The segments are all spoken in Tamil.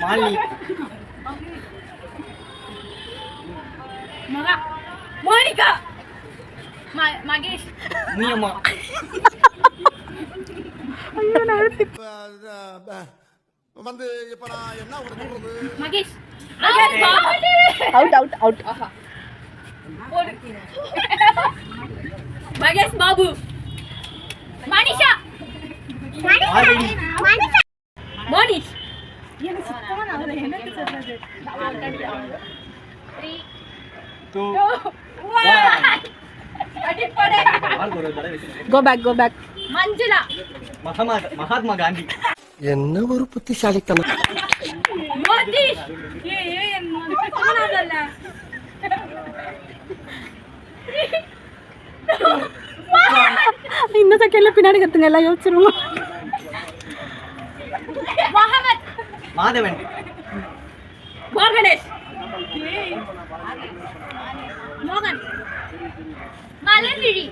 மாலி. மோனிகா. மகேஷ். நீயம்மா. வந்து இப்ப நான் என்ன சொல்றது? மகேஷ். அவுட். மகேஷ் பாபு. மனிஷா. மோனிஷ். எனக்கு சுத்தமா நான் என்னது சொல்றது? 3 2 1 அடிப்படை. Go back. மஞ்சுளா. மகாத்மா காந்தி. என்ன ஒரு புத்திசாலித்தனம். மோதிஷ். என்ன சொன்னாதல்ல. இந்த செகண்ட்ல பின்னாடி கத்துங்க எல்லாம் யோசிச்சிருவோம். முகமது. மாதவன். மோகனேஷ். மோகன். மலர்விழி.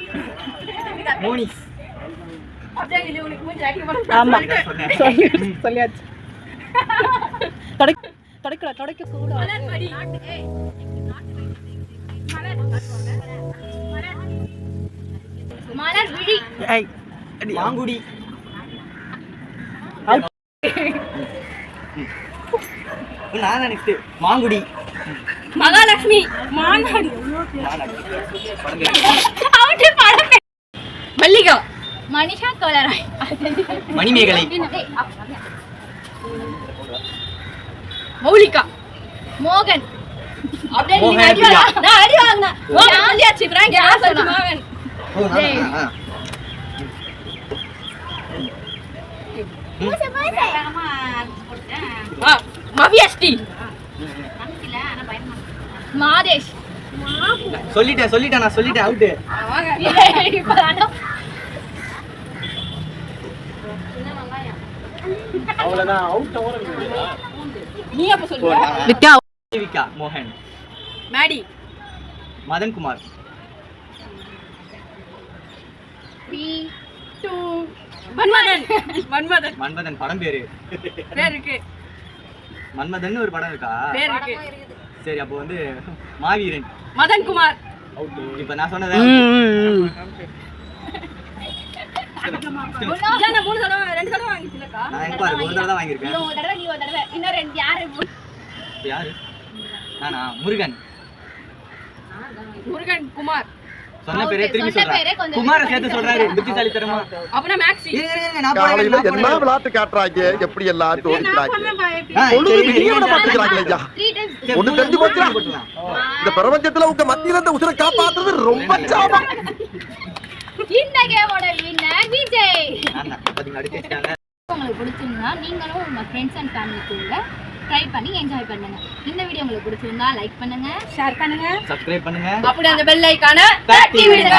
மோனிஸ். அப்படியே இல்ல உனக்கு மூஞ்சி அடிக்க மாட்டேன். ஆமா சொல்லியாச்சு. தொடக்க கூட மலர்வடி. மலர்விழி. மாங்குடி. நான் நெக்ஸ்ட் மாங்குடி. மகாலட்சுமி. மாநாடு. அவட்டு படம். மல்லிகா. மனிஷா கோலராய். மணிமேகலை. மௌலிகா. மோகன். அப்படியே நீங்க அடி வாங்க. நான் அடி வாங்க. மோகன் சொல்லியாச்சு பிராங்க் யார் சொல்ற மோகன். மவியஸ்டி. மாதேஷ். சொல்லிட்டேன் நான் சொல்லிட்டேன் அவுட். அவ்வளவுதான் அவுட் நீ அப்ப சொல்லுங்க. வித்யா. ஜீவிகா. மோகன். மேடி. மதன் குமார். 3 2 மன்மதன் படம் பேரு இருக்கு. மன்மதன் ஒரு படம் இருக்கா? பேர் இருக்கு. சரி அப்போ வந்து மாவீரன். மதன் குமார். இப்ப நான் சொன்னதே ஜான 3 தடவை 2 தடவை வாங்கிட்டீங்களா? நான் எங்க பாரு ஒரு தடவை தான் வாங்கியிருக்கேன். நீ ஒரு தடவை இன்னும் 2 யாரு? நானா? முருகன் குமார். சொன்ன பேரே திரும்பி சொல்றேன். குமார சேர்த்து சொல்றாரு புத்திசாலித்தனமா. அப்பனா மேக்ஸி. நான் காலையில என்ன விளையாட்டு காட்டுறாங்க, எப்படி எல்லாம் தோடிக்கிறாங்க. பொழுது நீங்க பாத்துக்கறாங்களே ஐயா. 3 டைம்ஸ். ஒண்ணு தெரிஞ்சு போச்சா? இந்த பிரபஞ்சத்துல உங்க மத்தியில இந்த உசுரை காப்பாத்துறது ரொம்ப சாபம். இந்த கேமோட வின்னர் விஜய். நான் பாத்தீங்க அடிச்சிட்டாங்க. உங்களுக்கு பிடிச்சிருந்தா நீங்களும் உங்க ஃப்ரெண்ட்ஸ் அண்ட் ஃபேமிலி கூட ட்ரை பண்ணி என்ஜாய் பண்ணுங்க. இந்த வீடியோ உங்களுக்கு பிடிச்சிருந்தா லைக் பண்ணுங்க, ஷேர் பண்ணுங்க, சப்ஸ்கிரைப் பண்ணுங்க. அப்படியே அந்த பெல் ஐகானை தட்டி விடுங்க.